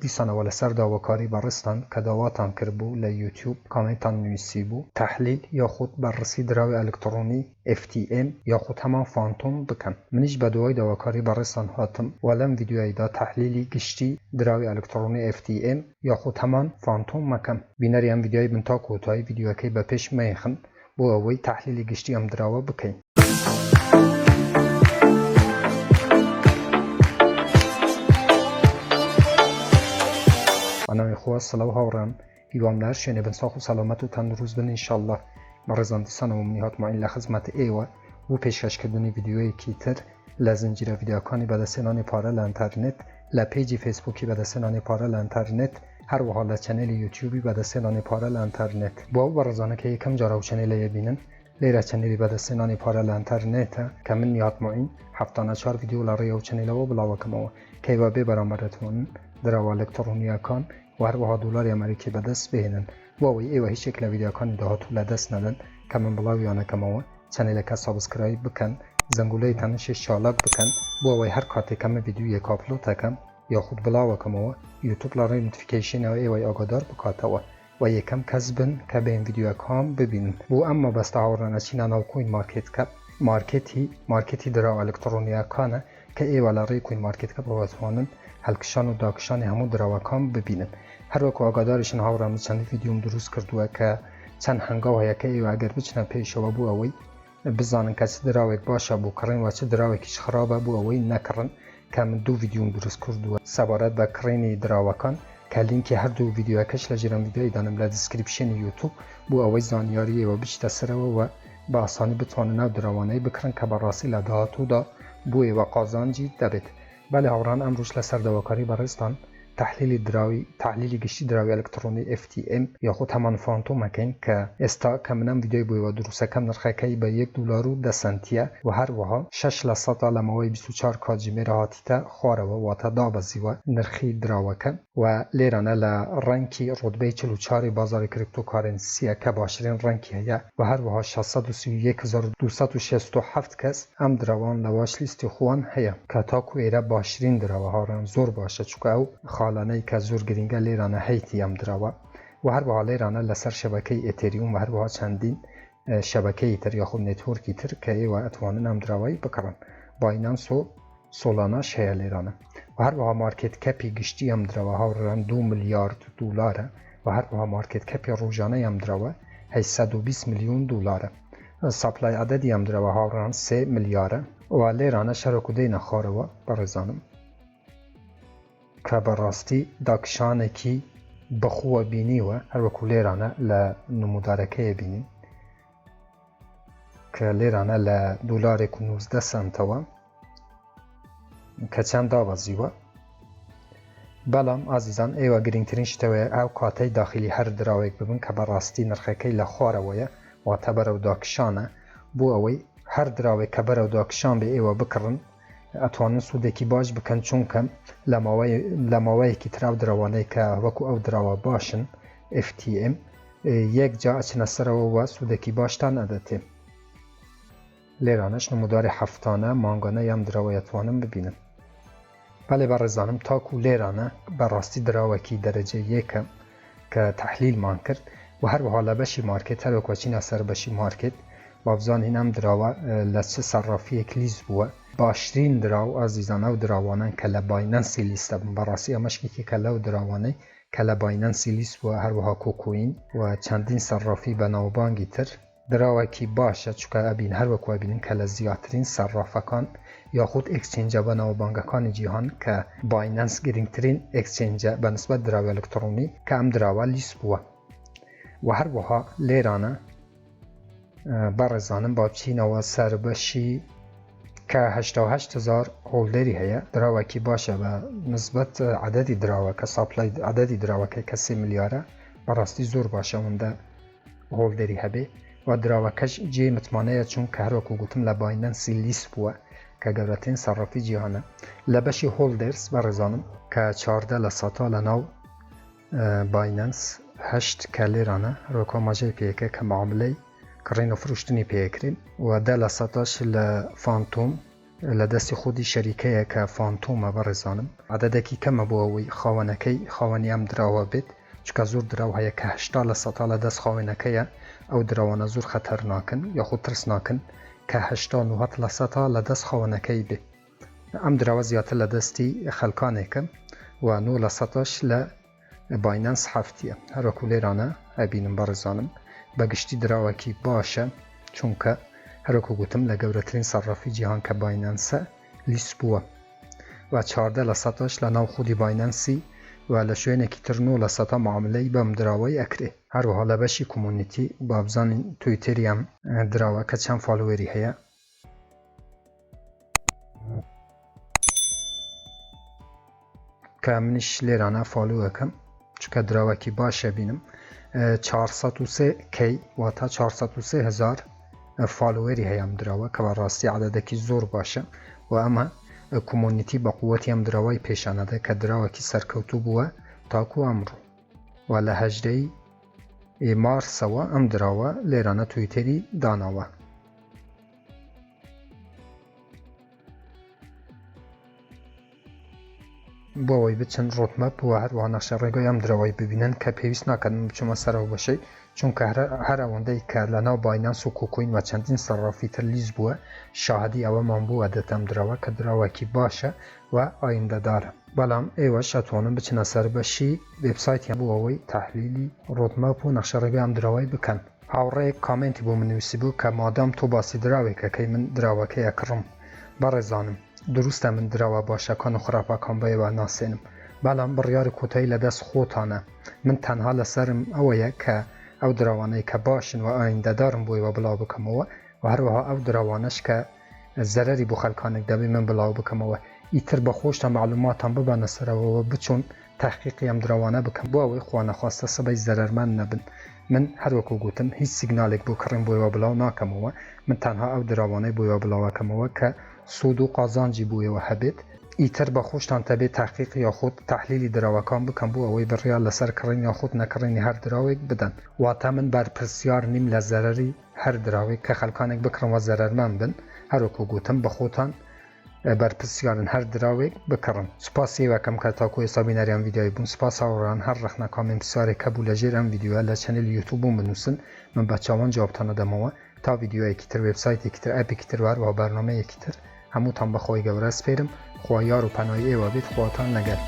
دیسان و لەسەر داواکاری بەڕستان کە داواتان کردبوو لە یوتیوب کامنتان نووسی بوو تحلیل یاخود بەڕسی دراوی ئەلکترۆنی FTM یاخود هەمان فانتۆم بکەن. منیش بە دوای داواکاری بەڕستان هاتم و لەم ڤیدیۆیەدا تحلیلی گشتی دراوی ئەلکترۆنی FTM یاخود هەمان فانتۆم مەکەم. بینەری ئەم ڤیدیۆی بن تا کۆتایی ڤیدیۆەکەی بە پێش مەیخن بۆ ئەوەی تحلیلی گشتی ئەم دراوە بکەین. بەناوی خوا سڵاو هاوڕان هیوامدار شوێنێ بن ساڵ و سەلامەت و تەندروست بن ئینشەڵڵا. بەڕێزان دیسانەوە منی هاتماین لە خزمەت ئێوە بۆ پێشکەشکردنی ڤیدیۆیەکی تر لە زنجیرە ڤیدیۆکانی بەدەستهێنانی پارە لە ئینتەرنێت، لە پێیجی فەیسبووکی بەدەستهێنانی پارە لە ئینتەرنێت، هەروەها لە چەنێلی یوتیوبی بەدەستهێنانی پارە لە ئینتەرنێت. بۆ ئەو بەڕێزانە کە یەکەم جارە ئەو چەنێلەیە بینن، لێرە چەنێلی بەدەستهێنانی پارە لە ئینتەرنێتە کە من هاتماین هەفتانە 4 ڤیدیۆ لە ڕێی ئەو چەنێلەوە بڵاوەکەمەوە کە هیوا بێ بەرامبەرەتوانن دراوە ئەلکترۆنیەکان و هەروەها دۆلاری ئەمریکی بەدەست بهێنن بۆ ئەوەی ئێوە هیچێک لە ڤیدیۆکانی داهاتوو لەدەست نەدەن کە من بڵاویانەکەمەوە. چەنێلەکە سابسکرایب بکەن، زەنگولەی تەنشی چالاک بکەن بۆ ئەوەی هەر کاتێکەمە ڤیدیۆیەک ئاپلۆدەکەم یاخود بڵاوەکەمەوە یوتیوب لە ڕێی نۆتیفیکەیشنەوە ئێوەی ئاگادار بکاتەوە و یەکەم کەس بن کە بێن ڤیدیۆکان ببینن. بۆ ئەم مەبەستە هاوڕانە چینە ناو کوین مارکێت کەپ مارکێتی دراوە ئەلکترۆنیەکانە کە ئێوە لە ڕێی کوین مارکێت کەپ بەوەتوانن هەڵکشان و داکشانی هەموو دراوەکان ببینن. هەروەکو ئاگاداریشن هاوڕان چەندی ڤیدیۆم دروست کردووە کە چەند هەنگاو هەیە کە ئێوە ئەگەر بچنە پێیشەوە بۆ ئەوەی بزانن کە چ دراوێک باشە بۆ کڕین و چ دراوێکیش خراپە بۆ ئەوەی نەکڕن کە من 2 ڤیدیۆم دروست کردووە سەبارەت بە کڕینی دراوەکان کە لینکی هەردوو ڤیدیۆەکەش لە ژێرم ڤیدیۆی دانم لە دیسکریپشنی یوتیوب بۆ ئەوەی زانیاری ئێوە بچتە سەرەوە و بە ئاسانی بتوانن ناو دراوانەی بکڕن کە بەڕاستی لە داهاتوودا بۆ ئێوە قازانجی دەبێت. بەڵێ هاوڕان ئەمڕۆژ لەسەر داواکاری بەڕێستان تحلیلی گشتی دراوی ئەلکترۆنی FTM یاخود هەمان فانتۆمەکەین کە ئێستا کە منەم ڤیدیۆی بۆیەوە دروستەکەم نرخەکەی بە $1.10 و هەروەها 6% لەمەوەی 24 کاتژمێرە هاتیتە خوارەوە واتە دابەزیوە نرخی دراوەکە و لێرانە لە ڕەنکی ڕۆتبەی 44 بازاری کریپتۆکارنسیە کە باشترین ڕەنکی هەیە و هەروەها 631267 کەس ئەم دراوان لە واش لیستی خوان هەیە کە تاکو ئێرە باشترین دراوە هاوڕان زۆر باشە چونکە ئەو خاڵانەی کە زۆر گرنگە لێرانە هەیتی ئەم دراوە و هەروەها لێرانە لەسەر شەبەکەی ئێتریوم و هەروەها چەندین شەبەکەی تر یاخود نێتوۆرکی تر کە ئێوە ئەتوانن ئەم دراوەی بکڕن. باینانس و سۆلاناش هەیە لێرانە و هەروەها مارکێت کەپی گشتی ئەم دراوە هاوڕان $2 میلیارد و هەروەها مارکێت کەپی ڕۆژانەی ئەم دراوە $820 میلیۆن. ساپلای عەدەدی ئەم دراوە هاوڕان 3 میلیارە و لێرانە شەرەک و دەینە خوارەوە بەڕێزانم کە بەڕاستی داکشانێکی بەخووە بینیوە هەروەکو لێرانە لە نمودارەکەیە بینین کە لێرانە لە $1.19 سنتەوە کە چەند دابەزیوە. بەڵام ئازیزان ئێوە گرنگترین شتەوەیە ئەو کاتەی داخلی هەر دراوێک ببن کە بەڕاستی نرخەکەی لە خوارەوەیە واتە بەرەو داکشانە بۆ ئەوەی هەر دراوێک کە بەرەو داکشان بێ ئێوە بکڕن ئەتوانن سوودێکی باش بکەن چونکە لە ماوەیەکی تراو دراوانەی کە وەکو ئەو دراوە باشن FTM یەک جا ئەچنە سەرەوە و سوودێکی باشتان ئەدەتێ. لێرانەش نموداری هەفتانە مانگانە یام دراوەیەتوانن ببینن. بەڵێ بەڕێزانم تاکو لێرانە بەڕاستی دراوەکی دەرەجە یەکە کە تحلیلمان کرد و هەروەها لە بەشی مارکێت هەروەکو چینە سەر بەشی مارکێت بابزانین ئەم دراوە لە چه سەرافیەک لیست بووە. باشترین دراو ئازیزان ئەو دراوانن کە لە باینەنسی لیستە بن بەڕاستی ئەمەشکێکی کە لەو دراوانەی کە لە باینەنسی لیست بووە هەروەها کۆکۆین و چەندین سەرافی بە ناوبانگی تر دراوەکی باشە چونکە ئەبین هەروەکو ئەبینن کە لە زیاترین سەرافەکان یاخود ئەکسچێنجە بە ناوبانگەکانی جیهان کە باینەنس گرنگترین ئەکسچێنجە بەنسبەت دراوی ئەلکترۆنی کە ئەم دراوە لیست بووە و هەروەها لێرانە بەڕێزانم با بچینەوە سەر بەشی کە 88,000 هۆڵدەری هەیە دراوەکی باشە بە نسبەت عەدەدی دراوە کە ساپلای عەدەدی دراوەکەی کە 3 میلیارە بەڕاستی زۆر باشە ئەوەندە هۆڵدەری هەبێ و دراوەکەش جێ متمانەیە چونکە هەروەکو گوتم لە باینەنسی لیست بووە کە گەورەترین سەرافی جیهانە. لە بەشی هۆڵدەرز بەڕێزانم کە 14% لە ناو باینەنس 8 کە لێرانە هەروەکو ماژەی پێیەکە کە معاملەی کڕین و فروشتنی پێکرین و 10% لە فانتۆم لدەستی خودی شەریکەیە کە فانتۆمە بەڕێزانم عەدەدێکی کەمە بۆ ئەوەی خاوەنەکەی خاوەنی ئەم دراوە بێت چکە زۆر دراو هەیە کە 80% لە دەست خاوێنەکەیە ئەو دراوانە زۆر خەتەرناکن یاخود ترسناکن کە 80% لە دەست خاوەنەکەی بێ ئەم دراوە زیاتر لە دەستی خەلکانێکە و 9% لە باینەنس هەفتیە هەروەکو لێرانە ئەبینم بەڕێزانم بەگشتی دراوەکی باشە چونکە هەروەکو گوتم لە گەورەترین سەرڕەفی جیهان کە باینەنسە لیست بووە و 14% لە ناو خودی باینەنسی و لە شوێنێکی تر 9% معاملەی بەم دراوەی ئەکرێ هەروەها لە بەشی کۆمونیتی با بزانین تویتەری ئەم دراوە کە چەند فالۆوەری هەیە کە منیش لێرانە فالۆەکەم چکە دراوەکی باشە بینم 403k واتە 403,000 فالۆوەری هەیە ئەم دراوە کە بەڕاستی عەدەدێکی زۆر باشە و ئەمە کۆمونیتی بە قووەتی ئەم دراوای پێشانەدە کە دراوەکی سەرکەوتوو بووە تاکو ئەمڕۆ و لە 18 مارسەوە ئەم دراوە لێرانە تویتەری داناوە بۆ ئەوەی بچن ڕۆتمەپ و هەروەها نەخشە ڕێگای ئەم دراوای ببینن کە پێویست ناکەن بچمە سەرەوە بەشەی چونکە هەر ئەوەندەی کە لە ناو باینەنس و کۆکۆین و چەندین سەرڕەفی تر لیز بووە شاهدی ئەوەمان بووە دەتەم دراوە کە دراوەکی باشە و ئایندەدارە بەڵام ئێوەش ئەتوانن بچنە سەر بەشی وێبسایتیان بۆ ئەوەی تەحلیلی ڕۆتمەپ و نەخشە ڕێگای ئەم دراوای بکەن هاوڕێیەک کامنتی بۆ من نووسی بوو کە مادام تۆ باسی دراوێکەکەی من دراوەکەی ئەکڕم بەڕێزانم دروستە من دراوە باشەکان و خراپەکان بەیەوە ناسێنم بەڵام بڕیاری کۆتایی لەدەست خۆتانە من تەنها لەسرم ئەوەیە کە ئەو دراوانەی کە باشن و ئایندەدارم بۆیەوە بڵاو بکەمەوە و هەروەها ئەو دراوانەش کە زەرەری بۆ خەلکانێک دەبێ من بڵاو بکەمەوە ئیتر بە خۆشتە معلوماتان ببانە سەرەوەوە بچۆن تحقیقی ئەم دراوانە بکەم بۆ ئەوەی خوا نەخواستە سبەی زەرەرمەند نەبن من هەروەکو گوتم هیچ سیگنالێک بۆ کڕین بۆیەوە بڵاو ناکەمەوە من تەنها ئەو دراوانەی بۆیەوە بڵاوەکەمەوە کە سود و قازانجی بوویەوە هەبێت ئیتر بە خۆشتان تەبێت تحقیق یاخود تحلیلی دراوەکان بکەم بۆ ئەوەی بڕیار لەسەر کڕین یاخود نەکڕینی هەر دراوێک بدەن واتە من بەرپرسیار نیم لە زەرەری هەر دراوێک کە خەلکانێک بکڕنەوە زەرەرمەند بن هەروەکو گوتم بە خۆتان بەرپرسیارن هەر دراوێک بکڕن سوپاسی وەکەم کە تاکو ئێستا بینەریان ڤیدیۆی بوون سوپاس هاوڕان هەر ڕەخنە کامنت پرسیارێک هەبوو لەژێر ئەم ڤیدیۆە لە چەنێل یوتیوب بوون بنووسن من بە چاوان جوابتان دەدەمەوە تا ڤیدیۆیەکی تر وێبسایتێکی تر ئەپێکی تر وهروەها بەرنامەیەکی تر هەمووتان بەخۆی گەورە سپێرم خوا یار و پەنای ئێوە بێت خواتان نەگەر